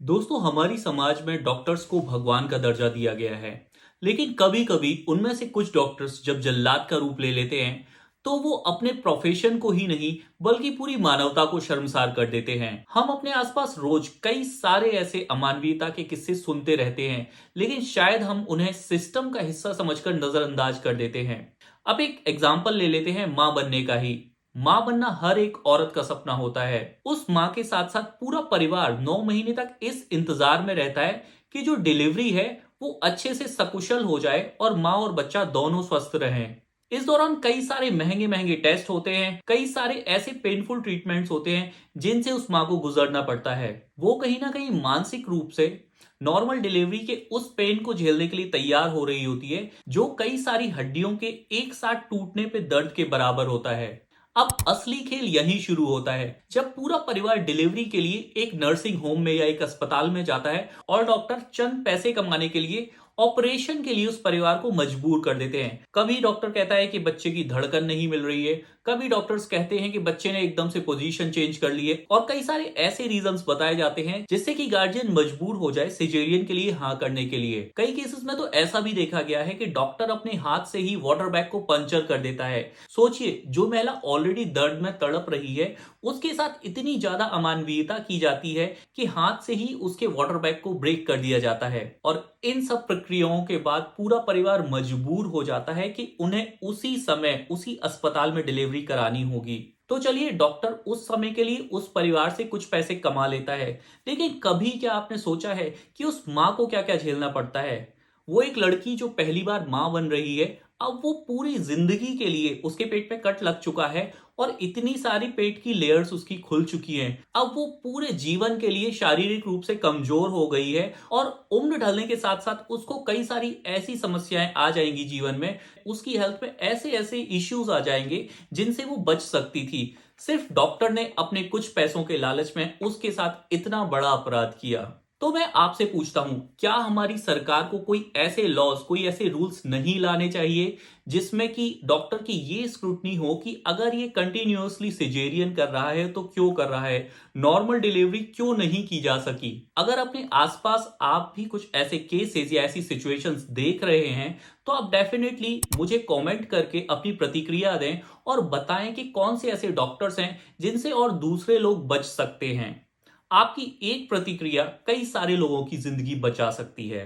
दोस्तों, हमारी समाज में डॉक्टर्स को भगवान का दर्जा दिया गया है। लेकिन कभी कभी उनमें से कुछ डॉक्टर्स जब जल्लाद का रूप ले लेते हैं तो वो अपने प्रोफेशन को ही नहीं बल्कि पूरी मानवता को शर्मसार कर देते हैं। हम अपने आसपास रोज कई सारे ऐसे अमानवीयता के किस्से सुनते रहते हैं, लेकिन शायद हम उन्हें सिस्टम का हिस्सा समझकर नजरअंदाज कर देते हैं। अब एक एग्जाम्पल ले लेते हैं माँ बनने का ही। माँ बनना हर एक औरत का सपना होता है। उस माँ के साथ साथ पूरा परिवार 9 महीने तक इस इंतजार में रहता है कि जो डिलीवरी है वो अच्छे से सकुशल हो जाए और माँ और बच्चा दोनों स्वस्थ रहें। इस दौरान कई सारे महंगे महंगे टेस्ट होते हैं, कई सारे ऐसे पेनफुल ट्रीटमेंट्स होते हैं जिनसे उस माँ को गुजरना पड़ता है। वो कहीं ना कहीं मानसिक रूप से नॉर्मल डिलीवरी के उस पेन को झेलने के लिए तैयार हो रही होती है, जो कई सारी हड्डियों के एक साथ टूटने पे दर्द के बराबर होता है। अब असली खेल यहीं शुरू होता है, जब पूरा परिवार डिलीवरी के लिए एक नर्सिंग होम में या एक अस्पताल में जाता है और डॉक्टर चंद पैसे कमाने के लिए ऑपरेशन के लिए उस परिवार को मजबूर कर देते हैं। कभी डॉक्टर कहता है कि बच्चे की धड़कन नहीं मिल रही है, कभी डॉक्टर्स कहते हैं कि बच्चे ने एकदम से पोजीशन चेंज कर ली है, और कई सारे ऐसे रीजंस बताए जाते हैं जिससे कि गार्जियन मजबूर हो जाए सिजेरियन के लिए हाँ करने के लिए। कई केसेस में तो ऐसा भी देखा गया है कि डॉक्टर अपने हाथ से ही वाटर बैग को पंचर कर देता है। सोचिए, जो महिला ऑलरेडी दर्द में तड़प रही है, उसके साथ इतनी ज्यादा अमानवीयता की जाती है कि हाथ से ही उसके वाटर बैग को ब्रेक कर दिया जाता है। और इन सब प्रक्रियाओं के बाद पूरा परिवार मजबूर हो जाता है कि उन्हें उसी समय उसी अस्पताल में डिलीवरी करानी होगी। तो चलिए, डॉक्टर उस समय के लिए उस परिवार से कुछ पैसे कमा लेता है, लेकिन कभी क्या आपने सोचा है कि उस माँ को क्या क्या झेलना पड़ता है? वो एक लड़की जो पहली बार माँ बन रही है, अब वो पूरी जिंदगी के लिए उसके पेट पे कट लग चुका है और इतनी सारी पेट की लेयर्स उसकी खुल चुकी हैं। अब वो पूरे जीवन के लिए शारीरिक रूप से कमजोर हो गई है और उम्र ढलने के साथ साथ उसको कई सारी ऐसी समस्याएं आ जाएंगी जीवन में। उसकी हेल्थ में ऐसे ऐसे इश्यूज आ जाएंगे जिनसे वो बच सकती थी। सिर्फ डॉक्टर ने अपने कुछ पैसों के लालच में उसके साथ इतना बड़ा अपराध किया। तो मैं आपसे पूछता हूं, क्या हमारी सरकार को कोई ऐसे लॉज, कोई ऐसे रूल्स नहीं लाने चाहिए जिसमें कि डॉक्टर की ये स्क्रूटनी हो कि अगर ये कंटिन्यूअसली सिजेरियन कर रहा है तो क्यों कर रहा है, नॉर्मल डिलीवरी क्यों नहीं की जा सकी? अगर अपने आसपास आप भी कुछ ऐसे केसेस या ऐसी सिचुएशंस देख रहे हैं तो आप डेफिनेटली मुझे कमेंट करके अपनी प्रतिक्रिया दें और बताएं कि कौन से ऐसे डॉक्टर्स हैं जिनसे और दूसरे लोग बच सकते हैं। आपकी एक प्रतिक्रिया कई सारे लोगों की जिंदगी बचा सकती है।